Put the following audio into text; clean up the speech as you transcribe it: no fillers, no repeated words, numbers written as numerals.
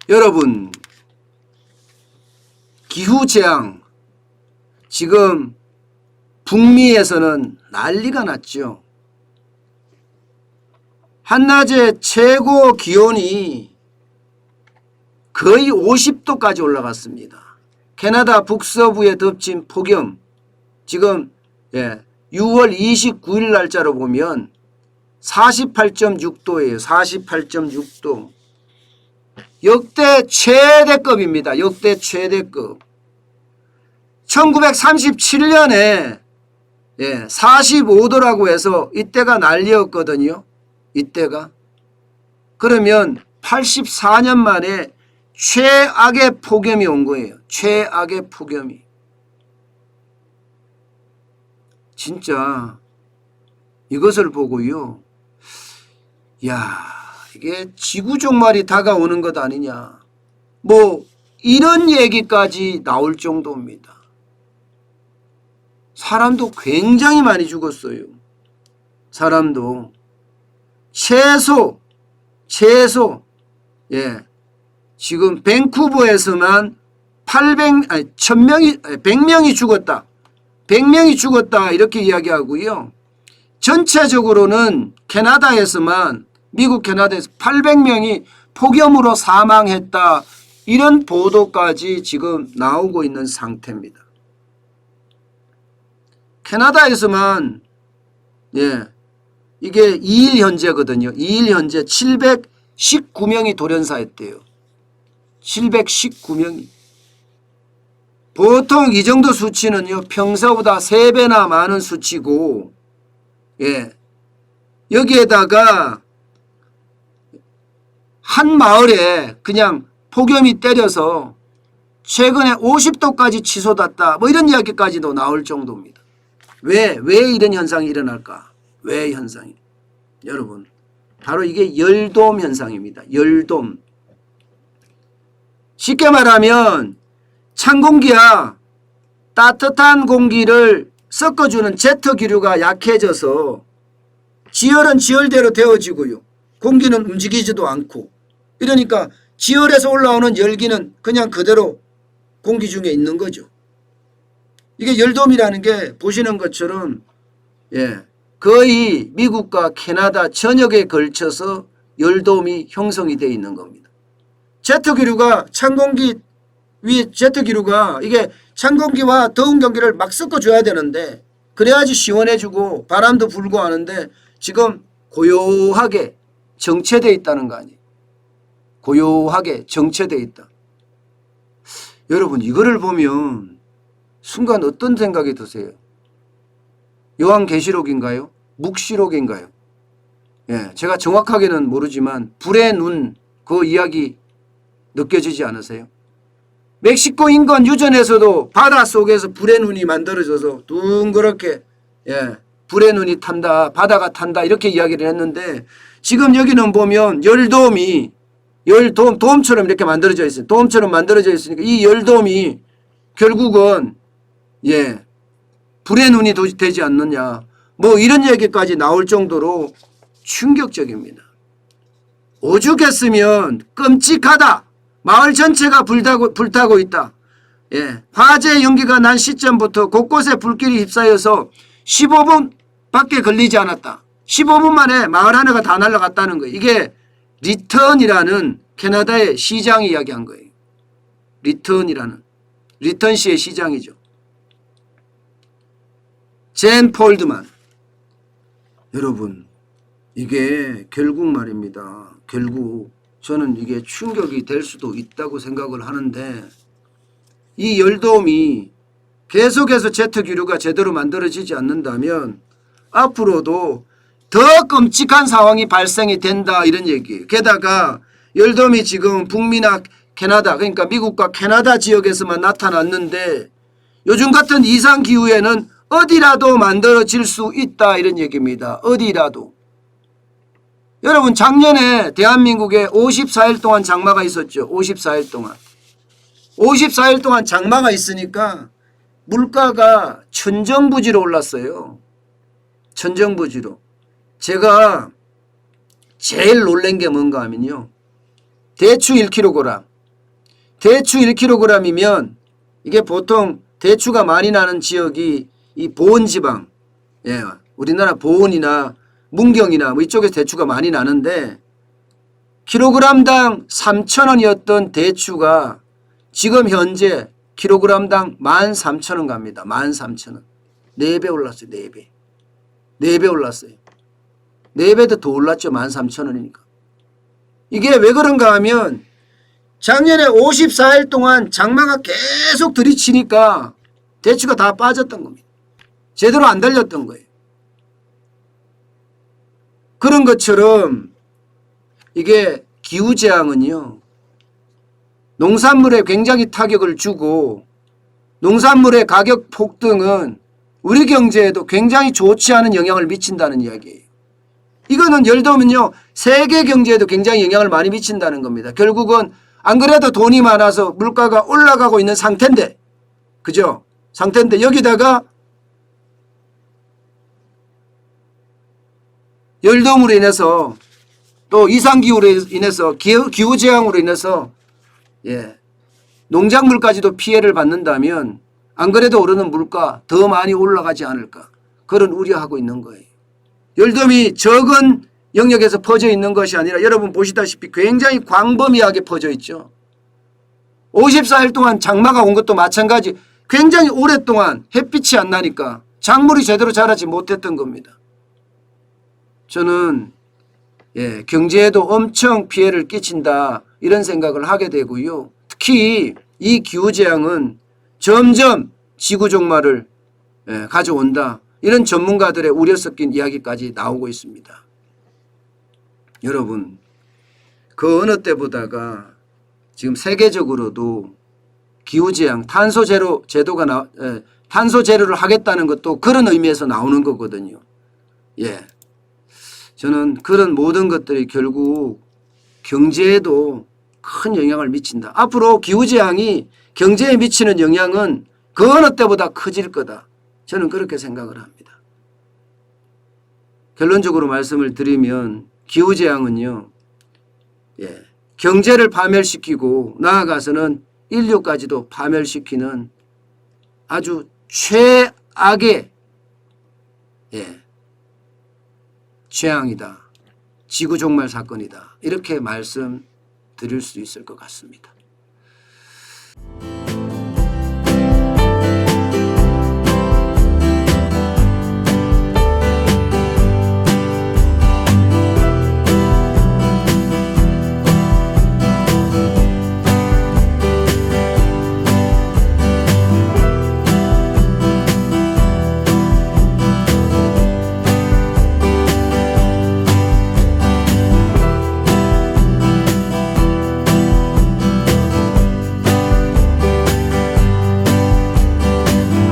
여러분, 기후재앙 지금 북미에서는 난리가 났죠. 한낮에 최고 기온이 거의 50도까지 올라갔습니다. 캐나다 북서부에 덮친 폭염, 지금 6월 29일 날짜로 보면 48.6도예요. 48.6도. 역대 최대급입니다. 역대 최대급. 1937년에 45도라고 해서 이때가 난리였거든요. 이때가. 그러면 84년 만에 최악의 폭염이 온 거예요. 최악의 폭염이. 진짜 이것을 보고요. 야, 이게 지구 종말이 다가오는 것 아니냐. 뭐 이런 얘기까지 나올 정도입니다. 사람도 굉장히 많이 죽었어요. 사람도 최소 지금 밴쿠버에서만 100명이 죽었다. 100명이 죽었다 이렇게 이야기하고요. 전체적으로는 캐나다에서만, 미국 캐나다에서 800명이 폭염으로 사망했다. 이런 보도까지 지금 나오고 있는 상태입니다. 캐나다에서만 이게 2일 현재거든요. 2일 현재 719명이 돌연사했대요. 719명이. 보통 이 정도 수치는요, 평소보다 3배나 많은 수치고, 여기에다가 한 마을에 그냥 폭염이 때려서 최근에 50도까지 치솟았다. 뭐 이런 이야기까지도 나올 정도입니다. 왜 이런 현상이 일어날까? 왜 현상이? 여러분, 바로 이게 열돔 현상입니다. 열돔. 쉽게 말하면 찬 공기와 따뜻한 공기를 섞어주는 제트 기류가 약해져서 지열은 지열대로 되어지고요. 공기는 움직이지도 않고. 이러니까 지열에서 올라오는 열기는 그냥 그대로 공기 중에 있는 거죠. 이게 열돔이라는 게 보시는 것처럼 거의 미국과 캐나다 전역에 걸쳐서 열돔이 형성이 되어 있는 겁니다. 제트 기류가 찬 공기 위에 제트 기류가 이게 찬 공기와 더운 공기를 막 섞어줘야 되는데 그래야지 시원해지고 바람도 불고 하는데 지금 고요하게 정체되어 있다는 거 아니에요. 고요하게 정체되어 있다. 여러분, 이거를 보면 순간 어떤 생각이 드세요? 요한계시록인가요? 묵시록인가요? 제가 정확하게는 모르지만 불의 눈 그 이야기 느껴지지 않으세요? 멕시코 인근 유전에서도 바닷속에서 불의 눈이 만들어져서 둥그렇게 불의 눈이 탄다, 바다가 탄다 이렇게 이야기를 했는데 지금 여기는 보면 열돔이 돔처럼 이렇게 만들어져 있어요. 돔처럼 만들어져 있으니까 이 열돔이 결국은 불의 눈이 되지 않느냐. 뭐 이런 얘기까지 나올 정도로 충격적입니다. 오죽했으면 끔찍하다. 마을 전체가 불타고 있다. 화재 연기가 난 시점부터 곳곳에 불길이 휩싸여서 15분 밖에 걸리지 않았다. 15분 만에 마을 하나가 다 날아갔다는 거예요. 이게 리턴이라는 캐나다의 시장이 이야기한 거예요. 리턴시의 시장이죠. 젠 폴드만. 여러분, 이게 결국 말입니다. 결국 저는 이게 충격이 될 수도 있다고 생각을 하는데 이 열돔이 계속해서 제트 기류가 제대로 만들어지지 않는다면 앞으로도 더 끔찍한 상황이 발생이 된다 이런 얘기예요. 게다가 열돔이 지금 북미나 캐나다, 그러니까 미국과 캐나다 지역에서만 나타났는데 요즘 같은 이상기후에는 어디라도 만들어질 수 있다 이런 얘기입니다. 어디라도. 여러분, 작년에 대한민국에 54일 동안 장마가 있었죠. 54일 동안. 54일 동안 장마가 있으니까 물가가 천정부지로 올랐어요. 천정부지로. 제가 제일 놀란 게 뭔가 하면요. 대추 1kg, 대추 1kg이면 이게 보통 대추가 많이 나는 지역이 이 보은지방, 예, 우리나라 보은이나 문경이나 뭐 이쪽에서 대추가 많이 나는데 킬로그램당 3,000원이었던 대추가 지금 현재 킬로그램당 13,000원 갑니다. 13,000원. 4배 올랐어요. 4배. 4배 올랐어요. 4배도 더 올랐죠. 13,000원이니까. 이게 왜 그런가 하면 작년에 54일 동안 장마가 계속 들이치니까 대추가 다 빠졌던 겁니다. 제대로 안 달렸던 거예요. 그런 것처럼 이게 기후재앙은요, 농산물에 굉장히 타격을 주고 농산물의 가격 폭등은 우리 경제에도 굉장히 좋지 않은 영향을 미친다는 이야기예요. 이거는 예를 들면요, 세계 경제에도 굉장히 영향을 많이 미친다는 겁니다. 결국은 안 그래도 돈이 많아서 물가가 올라가고 있는 상태인데, 그죠? 상태인데 여기다가 열동으로 인해서 또 이상기후로 인해서 기후재앙으로 인해서 농작물까지도 피해를 받는다면 안 그래도 오르는 물가 더 많이 올라가지 않을까, 그런 우려하고 있는 거예요. 열돔이 적은 영역에서 퍼져 있는 것이 아니라 여러분 보시다시피 굉장히 광범위하게 퍼져 있죠. 54일 동안 장마가 온 것도 마찬가지 굉장히 오랫동안 햇빛이 안 나니까 작물이 제대로 자라지 못했던 겁니다. 저는 경제에도 엄청 피해를 끼친다 이런 생각을 하게 되고요. 특히 이 기후재앙은 점점 지구 종말을 가져온다, 이런 전문가들의 우려 섞인 이야기까지 나오고 있습니다. 여러분, 그 어느 때보다가 지금 세계적으로도 기후재앙, 탄소 제로를 하겠다는 것도 그런 의미에서 나오는 거거든요. 저는 그런 모든 것들이 결국 경제에도 큰 영향을 미친다. 앞으로 기후재앙이 경제에 미치는 영향은 그 어느 때보다 커질 거다. 저는 그렇게 생각을 합니다. 결론적으로 말씀을 드리면 기후재앙은요, 경제를 파멸시키고 나아가서는 인류까지도 파멸시키는 아주 최악의 재앙이다. 지구종말 사건이다. 이렇게 말씀드릴 수 있을 것 같습니다.